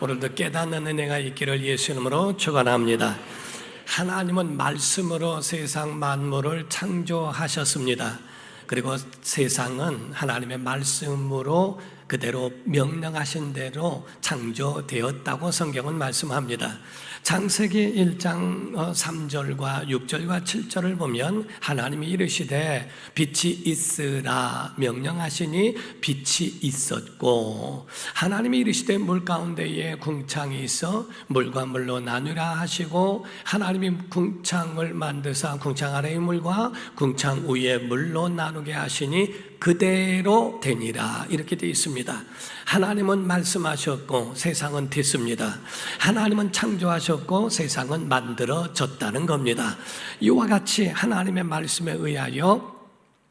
오늘도 깨닫는 은혜가 있기를 예수 이름으로 축원합니다. 하나님은 말씀으로 세상 만물을 창조하셨습니다. 그리고 세상은 하나님의 말씀으로 그대로 명령하신 대로 창조되었다고 성경은 말씀합니다. 창세기 1장 3절과 6절과 7절을 보면 하나님이 이르시되 빛이 있으라 명령하시니 빛이 있었고, 하나님이 이르시되 물 가운데에 궁창이 있어 물과 물로 나누라 하시고, 하나님이 궁창을 만드사 궁창 아래의 물과 궁창 위의 물로 나누게 하시니 그대로 되니라, 이렇게 되어 있습니다. 하나님은 말씀하셨고 세상은 됐습니다. 하나님은 창조하셨고 세상은 만들어졌다는 겁니다. 이와 같이 하나님의 말씀에 의하여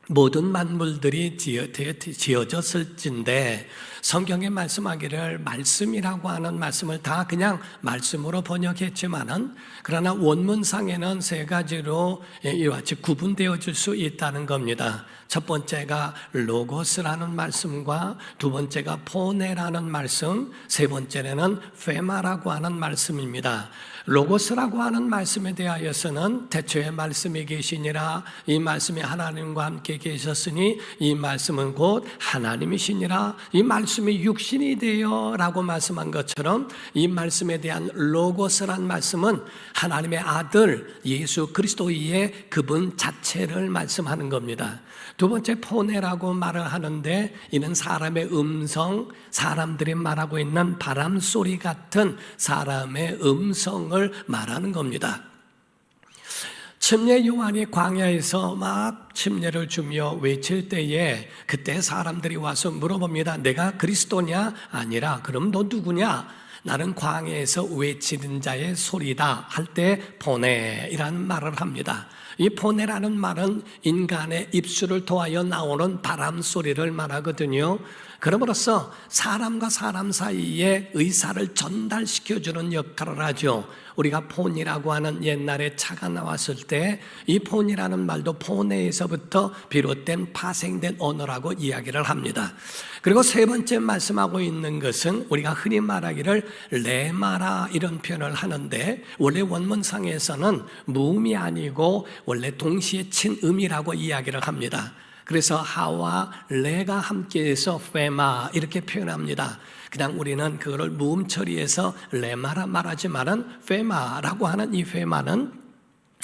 모든 만물들이 지어졌을진데, 성경에 말씀하기를 말씀이라고 하는 말씀을 다 그냥 말씀으로 번역했지만은, 그러나 원문상에는 세 가지로 이와 같이 구분되어질 수 있다는 겁니다. 첫 번째가 로고스라는 말씀과 두 번째가 포네라는 말씀, 세 번째는 페마라고 하는 말씀입니다. 로고스라고 하는 말씀에 대하여서는 태초에 말씀이 계시니라, 이 말씀이 하나님과 함께 계셨으니 이 말씀은 곧 하나님이시니라, 이 말씀이 육신이 되어 라고 말씀한 것처럼 이 말씀에 대한 로고스란 말씀은 하나님의 아들 예수 그리스도의 그분 자체를 말씀하는 겁니다. 두 번째 포네라고 말을 하는데, 이는 사람의 음성, 사람들이 말하고 있는 바람 소리 같은 사람의 음성을 말하는 겁니다. 침례 요한이 광야에서 막 침례를 주며 외칠 때에 그때 사람들이 와서 물어봅니다. 내가 그리스도냐? 아니라 그럼 너 누구냐? 나는 광야에서 외치는 자의 소리다 할 때 포네이라는 말을 합니다. 이 포네라는 말은 인간의 입술을 통하여 나오는 바람 소리를 말하거든요. 그러므로써 사람과 사람 사이에 의사를 전달시켜주는 역할을 하죠. 우리가 폰이라고 하는 옛날에 차가 나왔을 때 이 폰이라는 말도 포네에서부터 비롯된 파생된 언어라고 이야기를 합니다. 그리고 세 번째 말씀하고 있는 것은 우리가 흔히 말하기를 레마라 이런 표현을 하는데, 원래 원문상에서는 무음이 아니고 원래 동시에 친음이라고 이야기를 합니다. 그래서 하와 레가 함께해서 페마 이렇게 표현합니다. 그냥 우리는 그거를 무음 처리해서 레마라 말하지만은 페마라고 하는 이 페마는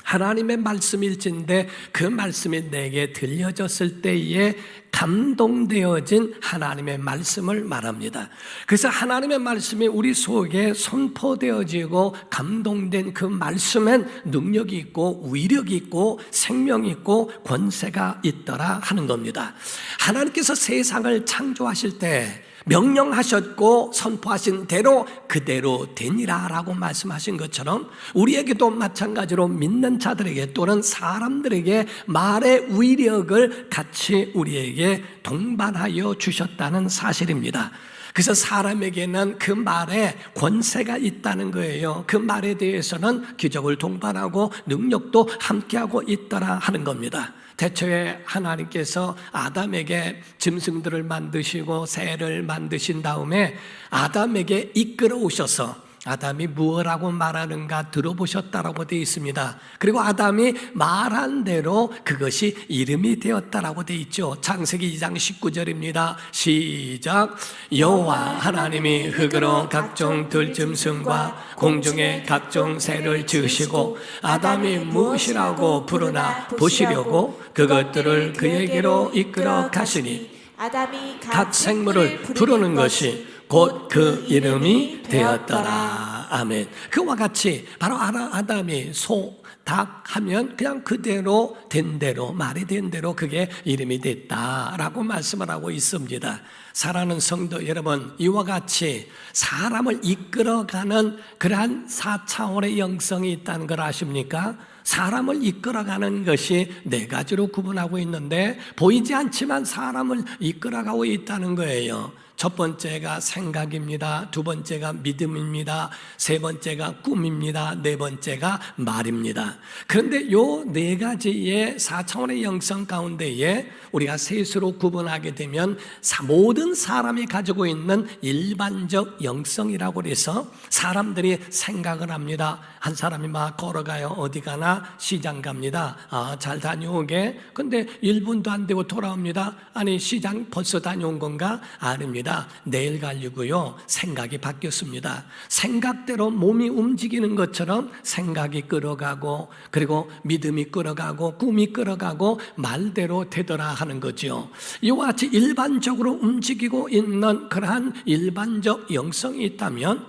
하나님의 말씀일진데 그 말씀이 내게 들려졌을 때에 감동되어진 하나님의 말씀을 말합니다. 그래서 하나님의 말씀이 우리 속에 선포되어지고 감동된 그 말씀엔 능력이 있고 위력이 있고 생명이 있고 권세가 있더라 하는 겁니다. 하나님께서 세상을 창조하실 때 명령하셨고 선포하신 대로 그대로 되니라 라고 말씀하신 것처럼 우리에게도 마찬가지로 믿는 자들에게 또는 사람들에게 말의 위력을 같이 우리에게 동반하여 주셨다는 사실입니다. 그래서 사람에게는 그 말에 권세가 있다는 거예요. 그 말에 대해서는 기적을 동반하고 능력도 함께하고 있더라 하는 겁니다. 태초에 하나님께서 아담에게 짐승들을 만드시고 새를 만드신 다음에 아담에게 이끌어 오셔서 아담이 무엇라고 말하는가 들어보셨다라고 되어 있습니다. 그리고 아담이 말한 대로 그것이 이름이 되었다라고 되어 있죠. 창세기 2장 19절입니다. 시작. 여호와 하나님이 흙으로 각종 들짐승과 공중의 각종 새를 지으시고 아담이 무엇이라고 부르나 보시려고 그것들을 그에게로 이끌어 가시니 아담이 각 생물을 부르는 것이 곧 그 이름이 되었더라. 아멘. 그와 같이 바로 아담이 소, 닭 하면 그냥 그대로 된 대로 말이 된 대로 그게 이름이 됐다라고 말씀을 하고 있습니다. 사랑하는 성도 여러분, 이와 같이 사람을 이끌어가는 그러한 4차원의 영성이 있다는 걸 아십니까? 사람을 이끌어가는 것이 네 가지로 구분하고 있는데 보이지 않지만 사람을 이끌어가고 있다는 거예요. 첫 번째가 생각입니다. 두 번째가 믿음입니다. 세 번째가 꿈입니다. 네 번째가 말입니다. 그런데 요 네 가지의 4차원의 영성 가운데에 우리가 셋으로 구분하게 되면 모든 모든 사람이 가지고 있는 일반적 영성이라고 해서 사람들이 생각을 합니다. 한 사람이 막 걸어가요. 어디 가나? 시장 갑니다. 잘 다녀오게. 근데 1분도 안 되고 돌아옵니다. 아니, 시장 벌써 다녀온 건가? 아닙니다. 내일 가려고요. 생각이 바뀌었습니다. 생각대로 몸이 움직이는 것처럼 생각이 끌어가고, 그리고 믿음이 끌어가고, 꿈이 끌어가고, 말대로 되더라 하는 거죠. 이와 같이 일반적으로 움직이고 있는 그러한 일반적 영성이 있다면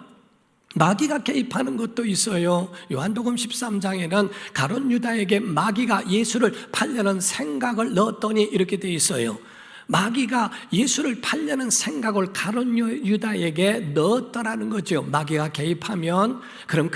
마귀가 개입하는 것도 있어요. 요한복음 13장에는 가룟 유다에게 마귀가 예수를 팔려는 생각을 넣었더니 이렇게 돼 있어요. 마귀가 예수를 팔려는 생각을 가룟 유다에게 넣었더라는 거죠. 마귀가 개입하면 그럼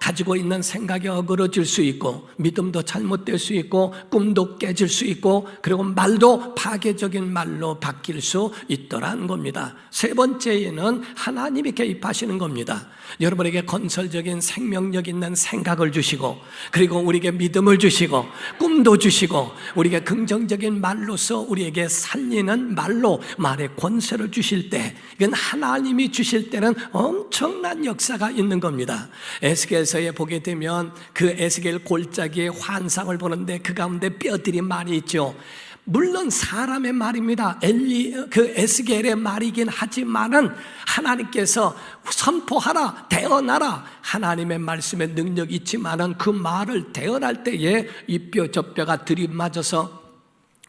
가지고 있는 생각이 어그러질 수 있고, 믿음도 잘못될 수 있고, 꿈도 깨질 수 있고, 그리고 말도 파괴적인 말로 바뀔 수 있더라는 겁니다. 세 번째에는 하나님이 개입하시는 겁니다. 여러분에게 건설적인 생명력 있는 생각을 주시고, 그리고 우리에게 믿음을 주시고, 꿈도 주시고, 우리에게 긍정적인 말로서 우리에게 살리는 말로 말의 권세를 주실 때, 이건 하나님이 주실 때는 엄청난 역사가 있는 겁니다. 에스겔서에 보게 되면 그 에스겔 골짜기의 환상을 보는데 그 가운데 뼈들이 많이 있죠. 물론 사람의 말입니다. 에스겔의 말이긴 하지만은 하나님께서 선포하라, 대언하라, 하나님의 말씀에 능력이 있지만은 그 말을 대언할 때에 이 뼈 저 뼈가 들이맞아서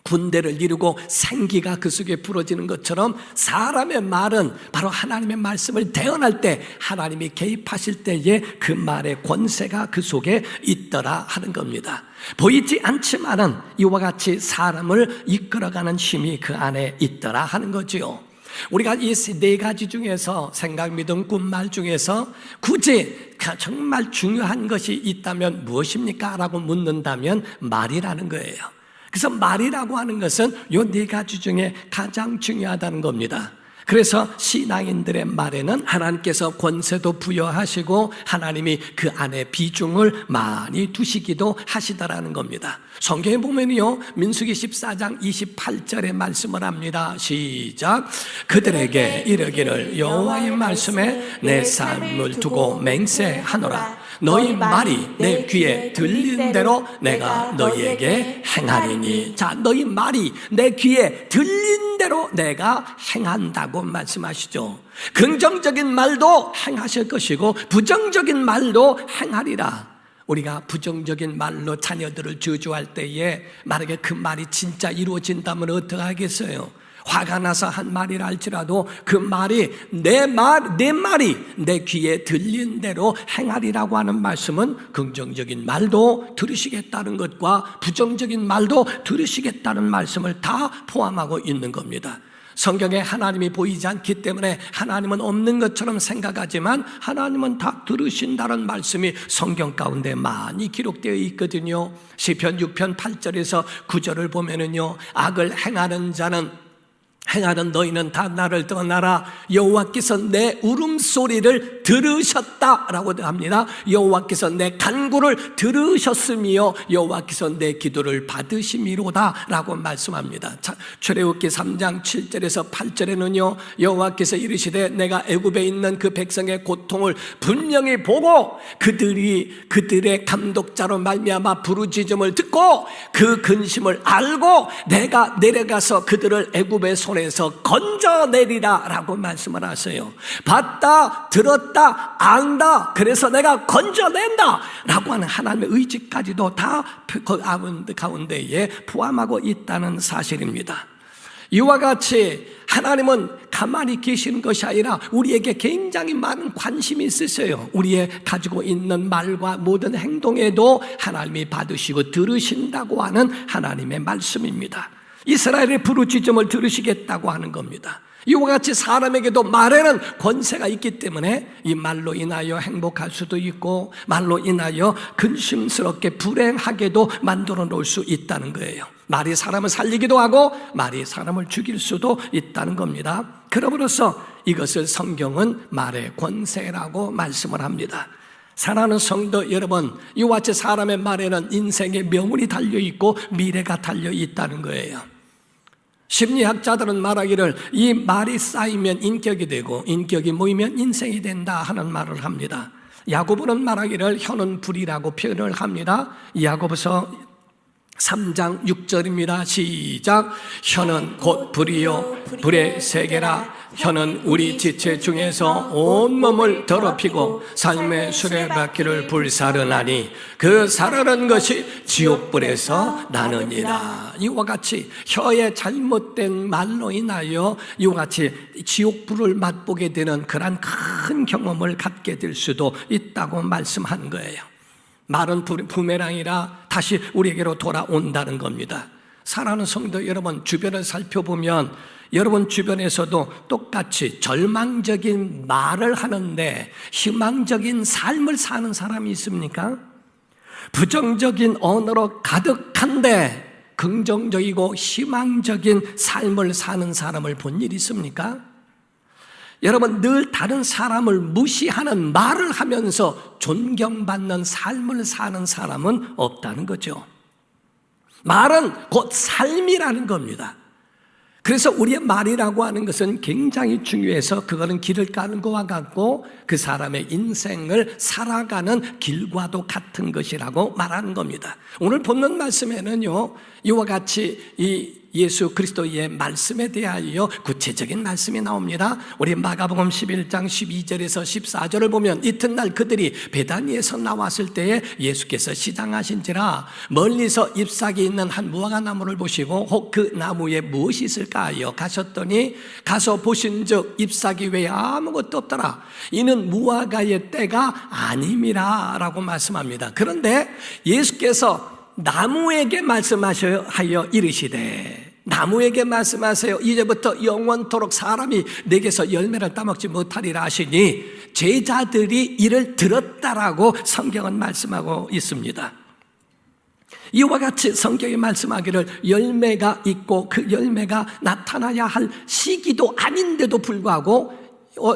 군대를 이루고 생기가 그 속에 부러지는 것처럼 사람의 말은 바로 하나님의 말씀을 대언할 때 하나님이 개입하실 때에 그 말의 권세가 그 속에 있더라 하는 겁니다. 보이지 않지만은 이와 같이 사람을 이끌어가는 힘이 그 안에 있더라 하는 거지요. 우리가 이 네 가지 중에서 생각, 믿음, 꿈, 말 중에서 굳이 정말 중요한 것이 있다면 무엇입니까? 라고 묻는다면 말이라는 거예요. 그래서 말이라고 하는 것은 이 네 가지 중에 가장 중요하다는 겁니다. 그래서 신앙인들의 말에는 하나님께서 권세도 부여하시고 하나님이 그 안에 비중을 많이 두시기도 하시더라는 겁니다. 성경에 보면요, 민수기 14장 28절에 말씀을 합니다. 시작. 그들에게 이르기를 여호와의 말씀에 내 삶을 두고 맹세하노라. 너희 말이 내 귀에 들리는 대로 내가 너희에게 행하리니. 자, 너희 말이 내 귀에 들린 대로 내가 행한다고 말씀하시죠. 긍정적인 말도 행하실 것이고 부정적인 말도 행하리라. 우리가 부정적인 말로 자녀들을 저주할 때에 만약에 그 말이 진짜 이루어진다면 어떻게 하겠어요? 화가 나서 한 말이라 할지라도 그 말이 내 말이 내 귀에 들린 대로 행하리라고 하는 말씀은 긍정적인 말도 들으시겠다는 것과 부정적인 말도 들으시겠다는 말씀을 다 포함하고 있는 겁니다. 성경에 하나님이 보이지 않기 때문에 하나님은 없는 것처럼 생각하지만 하나님은 다 들으신다는 말씀이 성경 가운데 많이 기록되어 있거든요. 시편 6편 8절에서 9절을 보면은요, 악을 행하는 너희는 다 나를 떠나라. 여호와께서 내 울음소리를 들으셨다라고 합니다. 여호와께서 내 간구를 들으셨으며 여호와께서 내 기도를 받으심이로다 라고 말씀합니다. 출애굽기 3장 7절에서 8절에는요, 여호와께서 이르시되 내가 애굽에 있는 그 백성의 고통을 분명히 보고 그들의 감독자로 말미암아 부르짖음을 듣고 그 근심을 알고 내가 내려가서 그들을 애굽의 손에서 건져내리라 라고 말씀을 하세요. 봤다, 들었다, 안다, 그래서 내가 건져낸다 라고 하는 하나님의 의지까지도 다 그 가운데에 포함하고 있다는 사실입니다. 이와 같이 하나님은 가만히 계시는 것이 아니라 우리에게 굉장히 많은 관심이 있으세요. 우리의 가지고 있는 말과 모든 행동에도 하나님이 받으시고 들으신다고 하는 하나님의 말씀입니다. 이스라엘의 부르짖음을 들으시겠다고 하는 겁니다. 이와 같이 사람에게도 말에는 권세가 있기 때문에 이 말로 인하여 행복할 수도 있고 말로 인하여 근심스럽게 불행하게도 만들어 놓을 수 있다는 거예요. 말이 사람을 살리기도 하고 말이 사람을 죽일 수도 있다는 겁니다. 그러므로서 이것을 성경은 말의 권세라고 말씀을 합니다. 사랑하는 성도 여러분, 이와 같이 사람의 말에는 인생의 명운이 달려있고 미래가 달려있다는 거예요. 심리학자들은 말하기를 이 말이 쌓이면 인격이 되고 인격이 모이면 인생이 된다 하는 말을 합니다. 야고보는 말하기를 혀는 불이라고 표현을 합니다. 야고보서 3장 6절입니다. 시작. 혀는 곧 불이요 불의 세계라. 혀는 우리 지체 중에서 온몸을 더럽히고 삶의 수레바퀴를 불사르나니 그 사르는 것이 지옥불에서 나느니라. 이와 같이 혀의 잘못된 말로 인하여 이와 같이 지옥불을 맛보게 되는 그러한 큰 경험을 갖게 될 수도 있다고 말씀한 거예요. 말은 부메랑이라 다시 우리에게로 돌아온다는 겁니다. 사랑하는 성도 여러분, 주변을 살펴보면 여러분 주변에서도 똑같이 절망적인 말을 하는데 희망적인 삶을 사는 사람이 있습니까? 부정적인 언어로 가득한데 긍정적이고 희망적인 삶을 사는 사람을 본 일 있습니까? 여러분, 늘 다른 사람을 무시하는 말을 하면서 존경받는 삶을 사는 사람은 없다는 거죠. 말은 곧 삶이라는 겁니다. 그래서 우리의 말이라고 하는 것은 굉장히 중요해서 그거는 길을 가는 것과 같고 그 사람의 인생을 살아가는 길과도 같은 것이라고 말하는 겁니다. 오늘 본문 말씀에는요, 이와 같이 이 예수 그리스도의 말씀에 대하여 구체적인 말씀이 나옵니다. 우리 마가복음 11장 12절에서 14절을 보면 이튿날 그들이 베다니에서 나왔을 때에 예수께서 시장하신지라 멀리서 잎사귀 있는 한 무화과 나무를 보시고 혹 그 나무에 무엇이 있을까 하여 가셨더니 가서 보신즉 잎사귀 외에 아무것도 없더라. 이는 무화과의 때가 아님이라 라고 말씀합니다. 그런데 예수께서 나무에게 말씀하여 이르시되 나무에게 말씀하세요. 이제부터 영원토록 사람이 내게서 열매를 따먹지 못하리라 하시니 제자들이 이를 들었다라고 성경은 말씀하고 있습니다. 이와 같이 성경이 말씀하기를 열매가 있고 그 열매가 나타나야 할 시기도 아닌데도 불구하고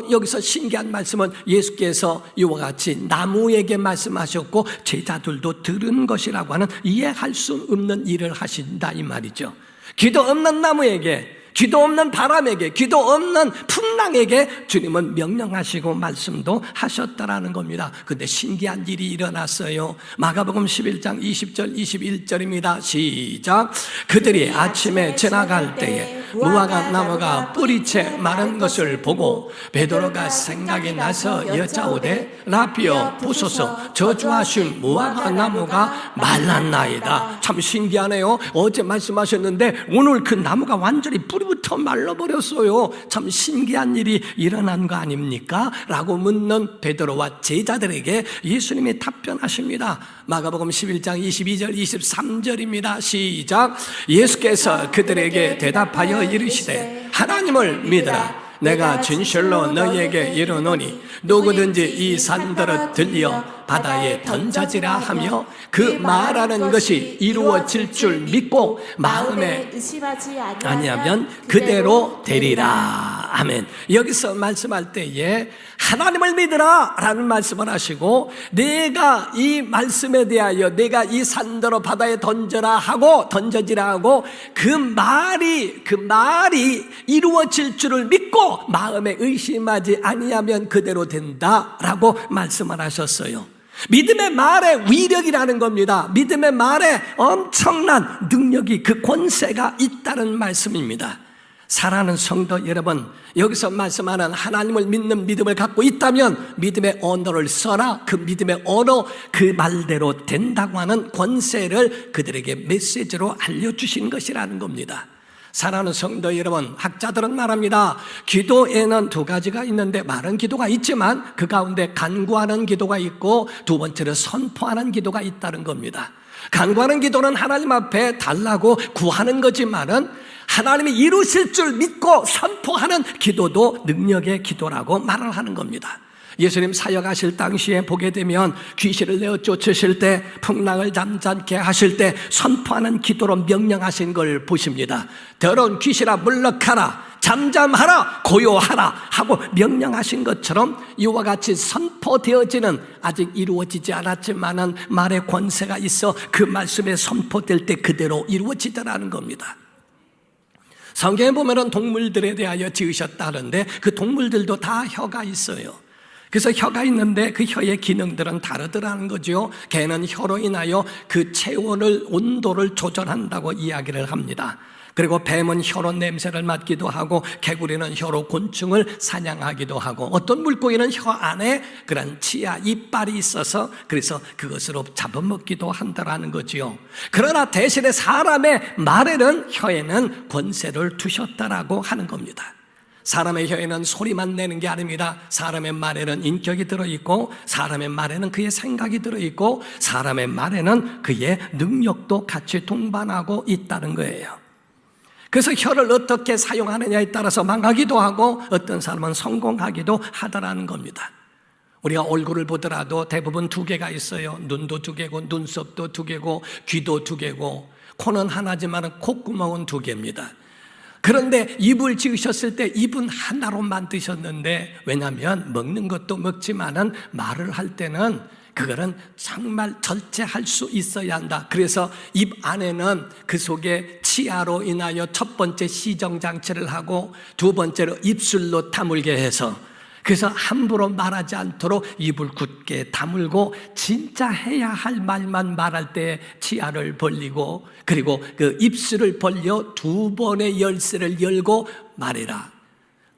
여기서 신기한 말씀은 예수께서 이와 같이 나무에게 말씀하셨고 제자들도 들은 것이라고 하는 이해할 수 없는 일을 하신다 이 말이죠. 기도 없는 나무에게, 기도 없는 바람에게, 기도 없는 풍랑에게 주님은 명령하시고 말씀도 하셨다라는 겁니다. 그런데 신기한 일이 일어났어요. 마가복음 11장 20절 21절입니다. 시작. 그들이 아침에 지나갈 때에 무화과 나무가 뿌리채 마른 것을 보고 베드로가 생각이 나서 여짜오되 라비여 보소서 저주하신 무화과 나무가 말랐나이다. 참 신기하네요. 어제 말씀하셨는데 오늘 그 나무가 완전히 뿌리부터 말라버렸어요. 참 신기한 일이 일어난 거 아닙니까? 라고 묻는 베드로와 제자들에게 예수님이 답변하십니다. 마가복음 11장 22절 23절입니다. 시작. 예수께서 그들에게 대답하여 이르시되 하나님을 믿으라. 내가 진실로 너희에게 이르노니 누구든지 이 산들을 들려 바다에 던져지라 하며 그 말하는 것이 이루어질 줄 믿고 마음에 의심하지 아니하면 그대로 되리라. 아멘. 여기서 말씀할 때에 하나님을 믿으라 라는 말씀을 하시고 내가 이 말씀에 대하여 내가 이 산더러 바다에 던져라 하고 던져지라 하고 그 말이 이루어질 줄을 믿고 마음에 의심하지 아니하면 그대로 된다 라고 말씀을 하셨어요. 믿음의 말에 위력이라는 겁니다. 믿음의 말에 엄청난 능력이 그 권세가 있다는 말씀입니다. 사랑하는 성도 여러분, 여기서 말씀하는 하나님을 믿는 믿음을 갖고 있다면 믿음의 언어를 써라. 그 믿음의 언어 그 말대로 된다고 하는 권세를 그들에게 메시지로 알려주신 것이라는 겁니다. 사랑하는 성도 여러분, 학자들은 말합니다. 기도에는 두 가지가 있는데 많은 기도가 있지만 그 가운데 간구하는 기도가 있고 두 번째로 선포하는 기도가 있다는 겁니다. 간구하는 기도는 하나님 앞에 달라고 구하는 거지만은 하나님이 이루실 줄 믿고 선포하는 기도도 능력의 기도라고 말을 하는 겁니다. 예수님 사역하실 당시에 보게 되면 귀신을 내어 쫓으실 때 풍랑을 잠잠케 하실 때 선포하는 기도로 명령하신 걸 보십니다. 더러운 귀신아 물러가라, 잠잠하라, 고요하라 하고 명령하신 것처럼 이와 같이 선포되어지는 아직 이루어지지 않았지만은 말의 권세가 있어 그 말씀에 선포될 때 그대로 이루어지더라는 겁니다. 성경에 보면은 동물들에 대하여 지으셨다 하는데 그 동물들도 다 혀가 있어요. 그래서 혀가 있는데 그 혀의 기능들은 다르더라는 거죠. 개는 혀로 인하여 그 체온을, 온도를 조절한다고 이야기를 합니다. 그리고 뱀은 혀로 냄새를 맡기도 하고 개구리는 혀로 곤충을 사냥하기도 하고 어떤 물고기는 혀 안에 그런 치아, 이빨이 있어서 그래서 그것으로 잡아먹기도 한다라는 거지요. 그러나 대신에 사람의 말에는 혀에는 권세를 두셨다라고 하는 겁니다. 사람의 혀에는 소리만 내는 게 아닙니다. 사람의 말에는 인격이 들어있고 사람의 말에는 그의 생각이 들어있고 사람의 말에는 그의 능력도 같이 동반하고 있다는 거예요. 그래서 혀를 어떻게 사용하느냐에 따라서 망하기도 하고 어떤 사람은 성공하기도 하더라는 겁니다. 우리가 얼굴을 보더라도 대부분 2개가 있어요. 눈도 2개고 눈썹도 2개고 귀도 2개고 코는 하나지만 콧구멍은 2개입니다. 그런데 입을 지으셨을 때 입은 하나로 만드셨는데 왜냐하면 먹는 것도 먹지만은 말을 할 때는 그거는 정말 절제할 수 있어야 한다. 그래서 입 안에는 그 속에 치아로 인하여 첫 번째 시정장치를 하고 두 번째로 입술로 다물게 해서 그래서 함부로 말하지 않도록 입을 굳게 다물고 진짜 해야 할 말만 말할 때 치아를 벌리고 그리고 그 입술을 벌려 2번의 열쇠를 열고 말해라.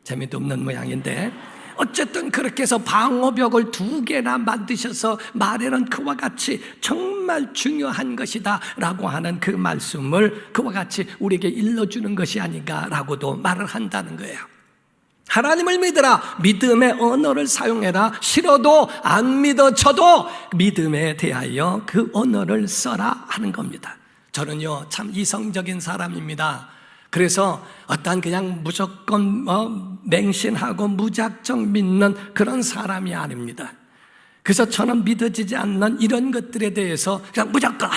재미도 없는 모양인데 어쨌든 그렇게 해서 방어벽을 2개나 만드셔서 말에는 그와 같이 정말 중요한 것이다 라고 하는 그 말씀을 그와 같이 우리에게 일러주는 것이 아닌가라고도 말을 한다는 거예요. 하나님을 믿으라. 믿음의 언어를 사용해라. 싫어도 안 믿어져도 믿음에 대하여 그 언어를 써라 하는 겁니다. 저는요 참 이성적인 사람입니다. 그래서 어떤 그냥 무조건 맹신하고 무작정 믿는 그런 사람이 아닙니다. 그래서 저는 믿어지지 않는 이런 것들에 대해서 그냥 무조건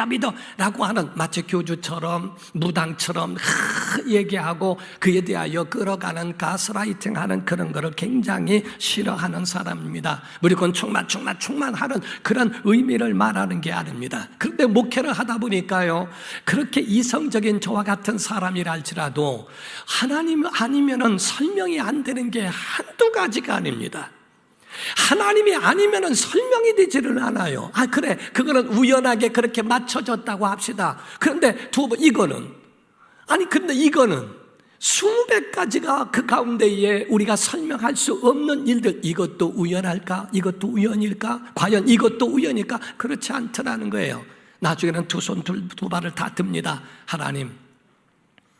믿어 라고 하는 마치 교주처럼 무당처럼 얘기하고 그에 대하여 끌어가는 가스라이팅하는 그런 거를 굉장히 싫어하는 사람입니다. 무조건 충만하는 그런 의미를 말하는 게 아닙니다. 그런데 목회를 하다 보니까요 그렇게 이성적인 저와 같은 사람이라 할지라도 하나님 아니면은 설명이 안 되는 게 한두 가지가 아닙니다. 하나님이 아니면은 설명이 되지를 않아요. 그래 그거는 우연하게 그렇게 맞춰졌다고 합시다. 그런데 근데 이거는 수백 가지가 그 가운데에 우리가 설명할 수 없는 일들. 이것도 우연할까? 이것도 우연일까? 과연 이것도 우연일까? 그렇지 않더라는 거예요. 나중에는 2손 2발을 다 듭니다.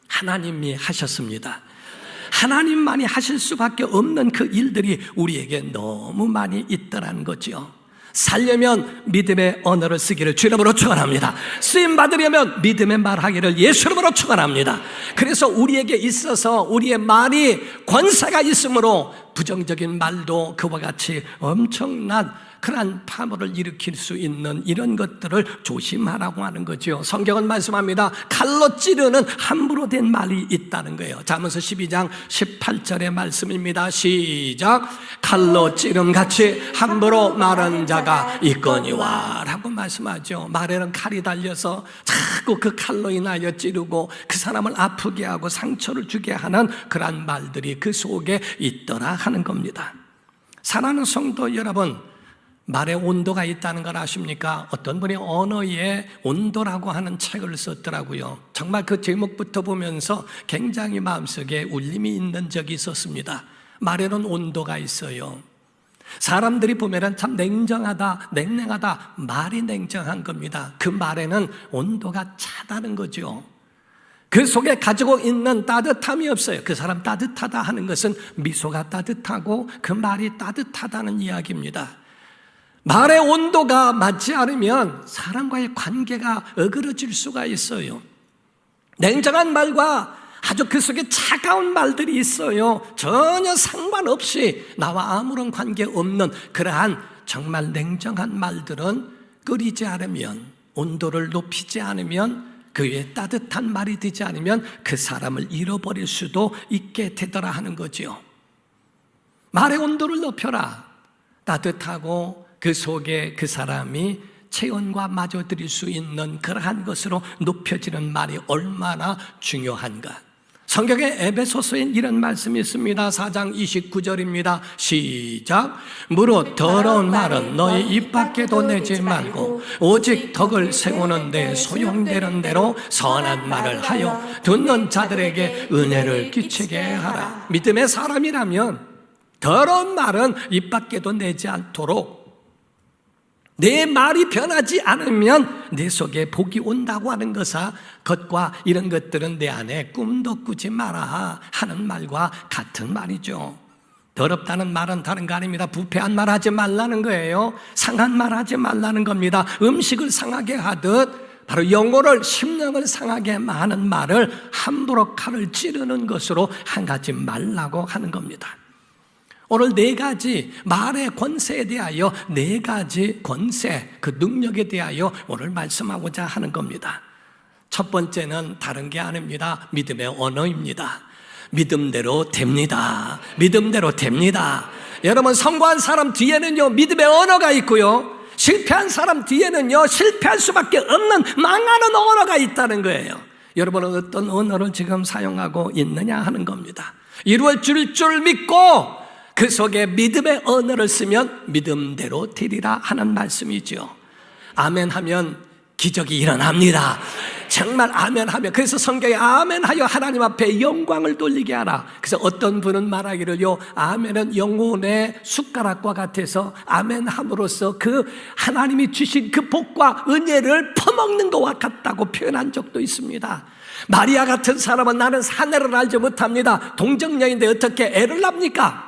하나님이 하셨습니다. 하나님만이 하실 수밖에 없는 그 일들이 우리에게 너무 많이 있더라는 거죠. 살려면 믿음의 언어를 쓰기를 주 이름으로 축원합니다. 쓰임 받으려면 믿음의 말하기를 예수 이름으로 축원합니다. 그래서 우리에게 있어서 우리의 말이 권세가 있으므로 부정적인 말도 그와 같이 엄청난 그러한 파멸을 일으킬 수 있는 이런 것들을 조심하라고 하는 거죠. 성경은 말씀합니다. 칼로 찌르는 함부로 된 말이 있다는 거예요. 잠언서 12장 18절의 말씀입니다. 시작. 칼로 찌름같이 함부로 말한 자가 있거니와 라고 말씀하죠. 말에는 칼이 달려서 자꾸 그 칼로 인하여 찌르고 그 사람을 아프게 하고 상처를 주게 하는 그러한 말들이 그 속에 있더라 하는 겁니다. 사랑하는 성도 여러분, 말의 온도가 있다는 걸 아십니까? 어떤 분이 언어의 온도라고 하는 책을 썼더라고요. 정말 그 제목부터 보면서 굉장히 마음속에 울림이 있는 적이 있었습니다. 말에는 온도가 있어요. 사람들이 보면 참 냉정하다, 냉랭하다, 말이 냉정한 겁니다. 그 말에는 온도가 차다는 거죠. 그 속에 가지고 있는 따뜻함이 없어요. 그 사람 따뜻하다 하는 것은 미소가 따뜻하고 그 말이 따뜻하다는 이야기입니다. 말의 온도가 맞지 않으면 사람과의 관계가 어그러질 수가 있어요. 냉정한 말과 아주 그 속에 차가운 말들이 있어요. 전혀 상관없이 나와 아무런 관계 없는 그러한 정말 냉정한 말들은 끓이지 않으면, 온도를 높이지 않으면, 그 위에 따뜻한 말이 되지 않으면 그 사람을 잃어버릴 수도 있게 되더라 하는 거죠. 말의 온도를 높여라. 따뜻하고 그 속에 그 사람이 체온과 마주들일 수 있는 그러한 것으로 높여지는 말이 얼마나 중요한가. 성경에 에베소서엔 이런 말씀이 있습니다. 4장 29절입니다. 시작. 무릇 더러운 말은 너희 입 밖에도 내지 말고 오직 덕을 세우는 데 소용되는 대로 선한 말을 하여 듣는 자들에게 은혜를 끼치게 하라. 믿음의 사람이라면 더러운 말은 입 밖에도 내지 않도록, 내 말이 변하지 않으면 내 속에 복이 온다고 하는 것아, 겉과 이런 것들은 내 안에 꿈도 꾸지 마라 하는 말과 같은 말이죠. 더럽다는 말은 다른 거 아닙니다. 부패한 말 하지 말라는 거예요. 상한 말 하지 말라는 겁니다. 음식을 상하게 하듯 바로 영혼을, 심령을 상하게 하는 말을 함부로 칼을 찌르는 것으로 한 가지 말라고 하는 겁니다. 오늘 4가지 말의 권세에 대하여, 4가지 권세, 그 능력에 대하여 오늘 말씀하고자 하는 겁니다. 첫 번째는 다른 게 아닙니다. 믿음의 언어입니다. 믿음대로 됩니다. 믿음대로 됩니다. 여러분, 성공한 사람 뒤에는요 믿음의 언어가 있고요, 실패한 사람 뒤에는요 실패할 수밖에 없는 망하는 언어가 있다는 거예요. 여러분은 어떤 언어를 지금 사용하고 있느냐 하는 겁니다. 이루어질 줄 믿고 그 속에 믿음의 언어를 쓰면 믿음대로 되리라 하는 말씀이죠. 아멘 하면 기적이 일어납니다. 정말 아멘 하면, 그래서 성경에 아멘 하여 하나님 앞에 영광을 돌리게 하라. 그래서 어떤 분은 말하기를요, 아멘은 영혼의 숟가락과 같아서 아멘 함으로써 그 하나님이 주신 그 복과 은혜를 퍼먹는 것과 같다고 표현한 적도 있습니다. 마리아 같은 사람은 나는 사내를 알지 못합니다. 동정녀인데 어떻게 애를 납니까?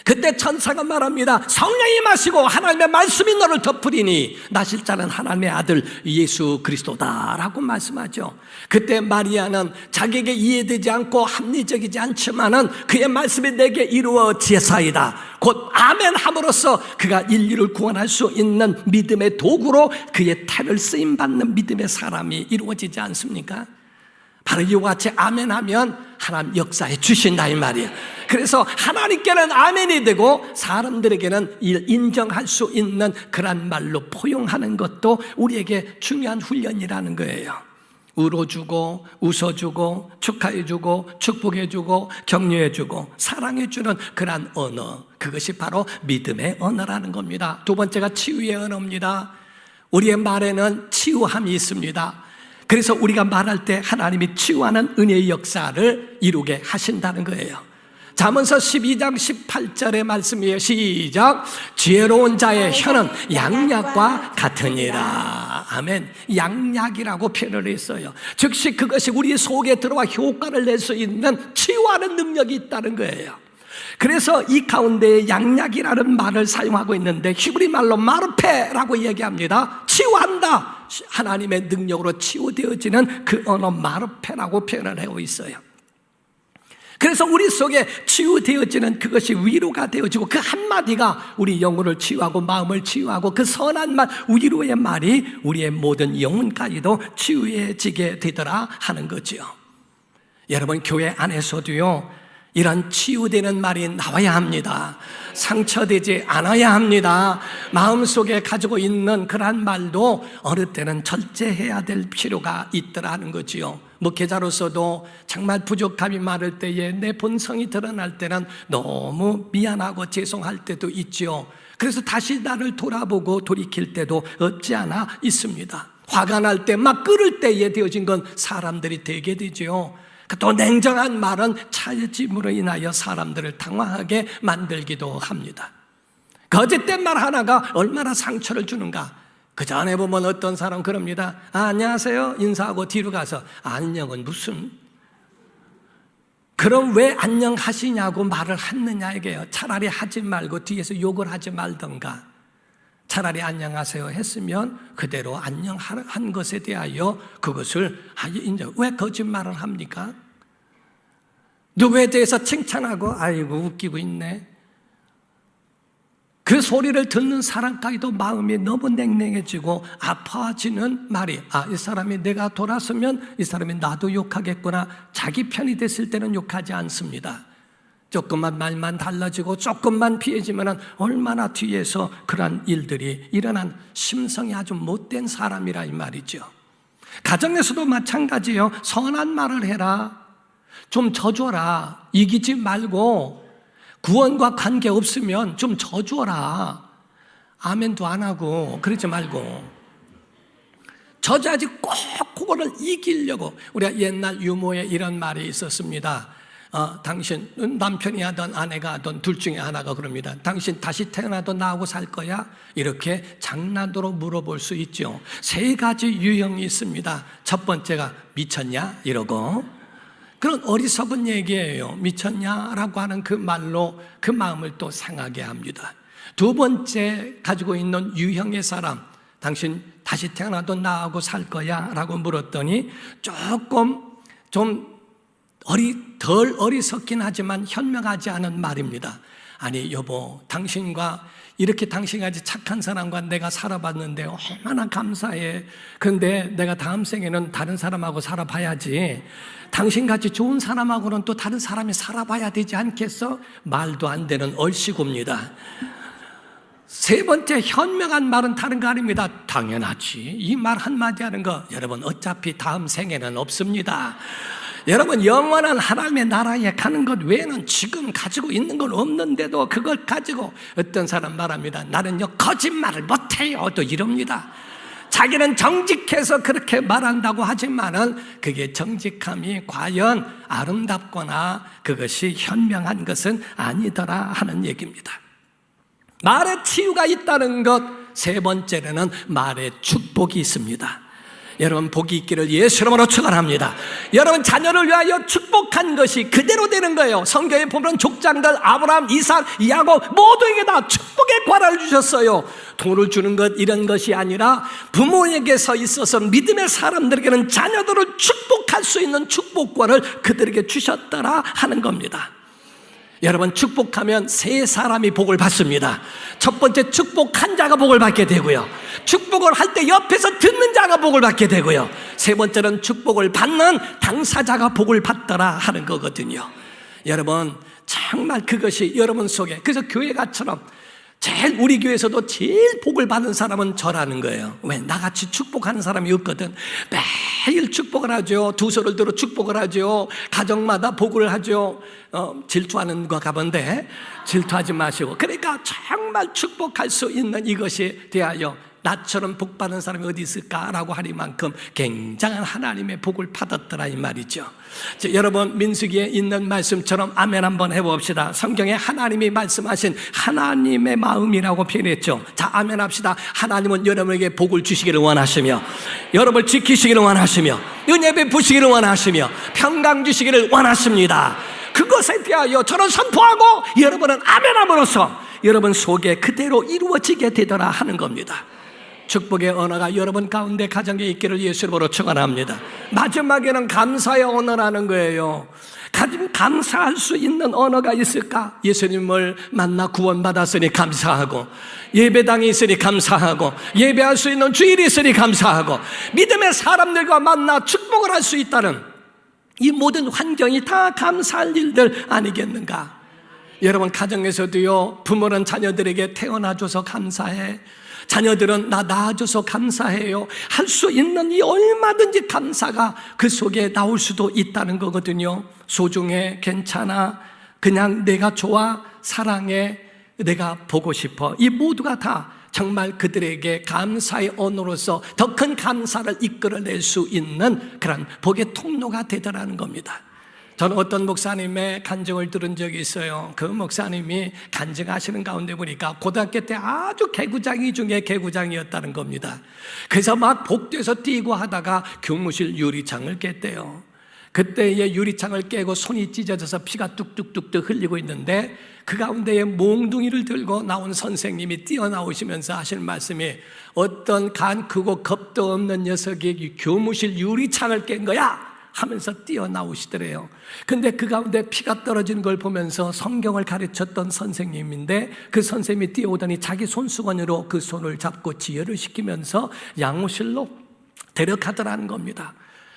그때 천사가 말합니다. 성령이 마시고 하나님의 말씀이 너를 덮으리니 나실 자는 하나님의 아들 예수 그리스도다라고 말씀하죠. 그때 마리아는 자기에게 이해되지 않고 합리적이지 않지만은 그의 말씀이 내게 이루어지사이다, 곧 아멘 함으로써 그가 인류를 구원할 수 있는 믿음의 도구로 그의 태를 쓰임받는 믿음의 사람이 이루어지지 않습니까? 바로 이와 같이 아멘하면 하나님 역사해 주신다 이 말이에요. 그래서 하나님께는 아멘이 되고 사람들에게는 인정할 수 있는 그런 말로 포용하는 것도 우리에게 중요한 훈련이라는 거예요. 울어주고 웃어주고 축하해주고 축복해주고 격려해주고 사랑해주는 그런 언어, 그것이 바로 믿음의 언어라는 겁니다. 두 번째가 치유의 언어입니다. 우리의 말에는 치유함이 있습니다. 그래서 우리가 말할 때 하나님이 치유하는 은혜의 역사를 이루게 하신다는 거예요. 잠언서 12장 18절의 말씀이에요. 시작. 지혜로운 자의 혀는 양약과 같으니라. 아멘. 양약이라고 표현을 했어요. 즉시 그것이 우리 속에 들어와 효과를 낼 수 있는 치유하는 능력이 있다는 거예요. 그래서 이 가운데 양약이라는 말을 사용하고 있는데 히브리 말로 마르페라고 얘기합니다. 치유한다. 하나님의 능력으로 치유되어지는 그 언어 마르페라고 표현을 하고 있어요. 그래서 우리 속에 치유되어지는 그것이 위로가 되어지고 그 한마디가 우리 영혼을 치유하고 마음을 치유하고 그 선한 말, 위로의 말이 우리의 모든 영혼까지도 치유해지게 되더라 하는 거죠. 여러분, 교회 안에서도요 이런 치유되는 말이 나와야 합니다. 상처되지 않아야 합니다. 마음속에 가지고 있는 그러한 말도 어느 때는 절제해야 될 필요가 있더라는 거지요. 목회자로서도 정말 부족함이 많을 때에 내 본성이 드러날 때는 너무 미안하고 죄송할 때도 있지요. 그래서 다시 나를 돌아보고 돌이킬 때도 없지 않아 있습니다. 화가 날 때, 막 끓을 때에 되어진 건 사람들이 되게 되지요. 또 냉정한 말은 차짐으로 인하여 사람들을 당황하게 만들기도 합니다. 거짓된 말 하나가 얼마나 상처를 주는가. 그 전에 보면 어떤 사람 그럽니다. 안녕하세요 인사하고 뒤로 가서 안녕은 무슨, 그럼 왜 안녕하시냐고 말을 했느냐 이게요. 차라리 하지 말고 뒤에서 욕을 하지 말던가, 차라리 안녕하세요 했으면 그대로 안녕한 것에 대하여 그것을 이제 왜 거짓말을 합니까? 누구에 대해서 칭찬하고 아이고 웃기고 있네, 그 소리를 듣는 사람까지도 마음이 너무 냉랭해지고 아파지는 말이, 이 사람이 내가 돌아서면 이 사람이 나도 욕하겠구나. 자기 편이 됐을 때는 욕하지 않습니다. 조금만 말만 달라지고 조금만 피해지면 얼마나 뒤에서 그런 일들이 일어난 심성이 아주 못된 사람이라 이 말이죠. 가정에서도 마찬가지예요. 선한 말을 해라. 좀 져줘라. 이기지 말고 구원과 관계없으면 좀 져줘라. 아멘도 안 하고 그러지 말고 져줘야지. 꼭 그거를 이기려고. 우리가 옛날 유모에 이런 말이 있었습니다. 당신 남편이 하던 아내가 하던 둘 중에 하나가 그럽니다. 당신 다시 태어나도 나하고 살 거야? 이렇게 장난으로 물어볼 수 있죠. 세 가지 유형이 있습니다. 첫 번째가 미쳤냐? 이러고. 그런 어리석은 얘기예요. 미쳤냐라고 하는 그 말로 그 마음을 또 상하게 합니다. 두 번째 가지고 있는 유형의 사람, 당신 다시 태어나도 나하고 살 거야? 라고 물었더니 조금 좀 덜 어리석긴 하지만 현명하지 않은 말입니다. 아니 여보, 당신과 이렇게 당신같이 착한 사람과 내가 살아봤는데 얼마나 감사해. 그런데 내가 다음 생에는 다른 사람하고 살아봐야지. 당신같이 좋은 사람하고는 또 다른 사람이 살아봐야 되지 않겠어? 말도 안 되는 얼씨구입니다. 세 번째 현명한 말은 다른 거 아닙니다. 당연하지. 이 말 한마디 하는 거, 여러분 어차피 다음 생에는 없습니다. 여러분 영원한 하나님의 나라에 가는 것 외에는 지금 가지고 있는 건 없는데도 그걸 가지고 어떤 사람 말합니다. 나는요 거짓말을 못해요. 또 이럽니다. 자기는 정직해서 그렇게 말한다고 하지만은 그게 정직함이 과연 아름답거나 그것이 현명한 것은 아니더라 하는 얘기입니다. 말에 치유가 있다는 것. 세 번째로는 말에 축복이 있습니다. 여러분 복이 있기를 예수 이름으로 축원합니다. 여러분 자녀를 위하여 축복한 것이 그대로 되는 거예요. 성경에 보면 족장들 아브라함, 이삭, 야곱 모두에게 다 축복의 과를 주셨어요. 돈을 주는 것 이런 것이 아니라 부모에게서 있어서 믿음의 사람들에게는 자녀들을 축복할 수 있는 축복권을 그들에게 주셨더라 하는 겁니다. 여러분 축복하면 세 사람이 복을 받습니다. 첫 번째 축복한 자가 복을 받게 되고요, 축복을 할 때 옆에서 듣는 자가 복을 받게 되고요, 세 번째는 축복을 받는 당사자가 복을 받더라 하는 거거든요. 여러분 정말 그것이 여러분 속에, 그래서 교회가처럼 제일 우리 교회에서도 제일 복을 받은 사람은 저라는 거예요. 왜? 나같이 축복하는 사람이 없거든. 매일 축복을 하죠. 두 손을 들어 축복을 하죠. 가정마다 복을 하죠. 질투하는 거 가본데 질투하지 마시고. 그러니까 정말 축복할 수 있는 이것이 대하여 나처럼 복 받은 사람이 어디 있을까라고 하리만큼 굉장한 하나님의 복을 받았더라 이 말이죠. 자, 여러분 민수기에 있는 말씀처럼 아멘 한번 해봅시다. 성경에 하나님이 말씀하신 하나님의 마음이라고 표현했죠. 자 아멘 합시다. 하나님은 여러분에게 복을 주시기를 원하시며 여러분을 지키시기를 원하시며 은혜 베푸시기를 원하시며 평강 주시기를 원하십니다. 그것에 대하여 저는 선포하고 여러분은 아멘 함으로써 여러분 속에 그대로 이루어지게 되더라 하는 겁니다. 축복의 언어가 여러분 가운데 가정에 있기를 예수 이름으로 축원합니다. 마지막에는 감사의 언어라는 거예요. 감사할 수 있는 언어가 있을까? 예수님을 만나 구원받았으니 감사하고, 예배당이 있으니 감사하고, 예배할 수 있는 주일이 있으니 감사하고, 믿음의 사람들과 만나 축복을 할 수 있다는 이 모든 환경이 다 감사할 일들 아니겠는가? 여러분 가정에서도요, 부모는 자녀들에게 태어나줘서 감사해, 자녀들은 나 낳아줘서 감사해요. 할 수 있는 이 얼마든지 감사가 그 속에 나올 수도 있다는 거거든요. 소중해, 괜찮아, 그냥 내가 좋아, 사랑해, 내가 보고 싶어, 이 모두가 다 정말 그들에게 감사의 언어로서 더 큰 감사를 이끌어낼 수 있는 그런 복의 통로가 되더라는 겁니다. 저는 어떤 목사님의 간증을 들은 적이 있어요. 그 목사님이 간증하시는 가운데 보니까 고등학교 때 아주 개구장이 중에 개구장이었다는 겁니다. 그래서 막 복도에서 뛰고 하다가 교무실 유리창을 깼대요. 그때의 유리창을 깨고 손이 찢어져서 피가 뚝뚝뚝뚝 흘리고 있는데 그 가운데에 몽둥이를 들고 나온 선생님이 뛰어나오시면서 하시는 말씀이, 어떤 간 크고 겁도 없는 녀석이 교무실 유리창을 깬 거야 하면서 뛰어나오시더래요. 근데 그 가운데 피가 떨어지는 걸 보면서 성경을 가르쳤던 선생님인데 그 선생님이 뛰어오더니 자기 손수건으로 그 손을 잡고 지혈을 시키면서 양호실로 데려가더라는 겁니다.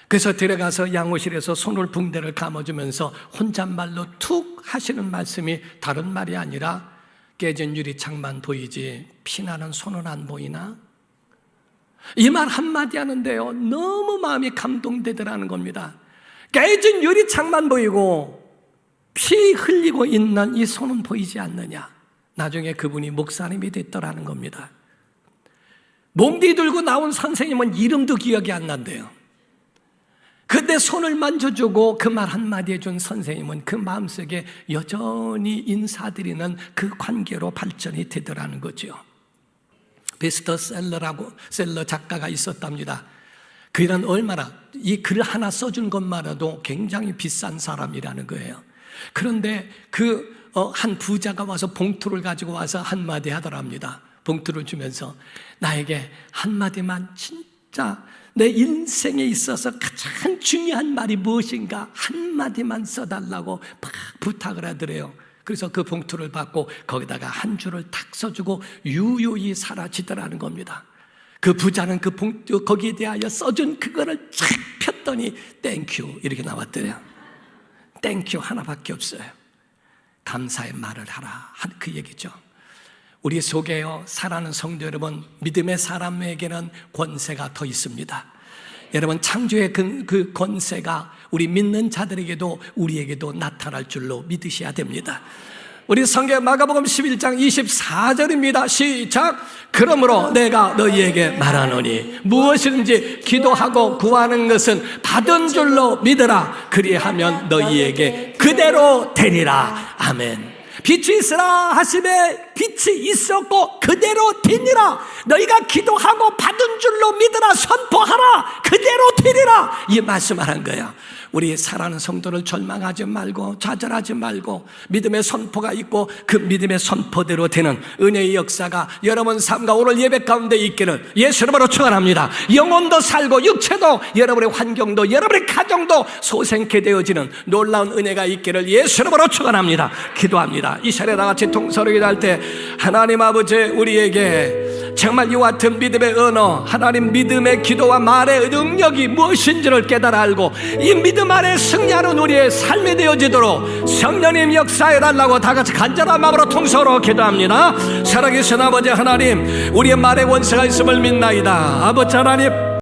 그래서 데려가서 양호실에서 손을 붕대를 감아주면서 혼잣말로 툭 하시는 말씀이 다른 말이 아니라, 깨진 유리창만 보이지 피나는 손은 안 보이나? 이 말 한마디 하는데요, 너무 마음이 감동되더라는 겁니다. 깨진 유리창만 보이고 피 흘리고 있는 이 손은 보이지 않느냐? 나중에 그분이 목사님이 됐더라는 겁니다. 몸뒤 들고 나온 선생님은 이름도 기억이 안 난대요. 그때 손을 만져주고 그 말 한마디 해준 선생님은 그 마음속에 여전히 인사드리는 그 관계로 발전이 되더라는 거죠. 베스트셀러 작가가 있었답니다. 그는 얼마나 이 글 하나 써준 것만으로도 굉장히 비싼 사람이라는 거예요. 그런데 한 부자가 와서 봉투를 가지고 와서 한마디 하더랍니다. 봉투를 주면서 나에게 한마디만, 진짜 내 인생에 있어서 가장 중요한 말이 무엇인가 한마디만 써달라고 막 부탁을 하더래요. 그래서 그 봉투를 받고 거기다가 한 줄을 탁 써주고 유유히 사라지더라는 겁니다. 그 부자는 그 봉투 거기에 대하여 써준 그거를 쫙 폈더니 땡큐 이렇게 나왔더래요. 땡큐 하나밖에 없어요. 감사의 말을 하라, 그 얘기죠. 우리 속에요, 사랑하는 성도 여러분, 믿음의 사람에게는 권세가 더 있습니다. 여러분, 창조의 그 권세가 우리 믿는 자들에게도 우리에게도 나타날 줄로 믿으셔야 됩니다. 우리 성경 마가복음 11장 24절입니다. 시작. 그러므로 내가 너희에게 말하노니 무엇이든지 기도하고 구하는 것은 받은 줄로 믿으라. 그리하면 너희에게 그대로 되리라. 아멘. 빛이 있으라 하심에 빛이 있었고 그대로 되니라. 너희가 기도하고 받은 줄로 믿으라. 선포하라. 그대로 되리라. 이 말씀을 한 거예요. 우리 사랑하는 성도를 절망하지 말고 좌절하지 말고 믿음의 선포가 있고 그 믿음의 선포대로 되는 은혜의 역사가 여러분 삶과 오늘 예배 가운데 있기를 예수 이름으로 축원합니다. 영혼도 살고 육체도, 여러분의 환경도, 여러분의 가정도 소생케 되어지는 놀라운 은혜가 있기를 예수 이름으로 축원합니다. 기도합니다. 이 시간에 나같이 통서로 기도할 때 하나님 아버지, 우리에게 정말 이와 같은 믿음의 언어, 하나님 믿음의 기도와 말의 능력이 무엇인지를 깨달아 알고 이 믿음 안에 승리하는 우리의 삶이 되어지도록 성령님 역사해 달라고 다 같이 간절한 마음으로 통서로 기도합니다. 살아계신 아버지 하나님, 우리의 말에 원수가 있음을 믿나이다. 아버지 하나님,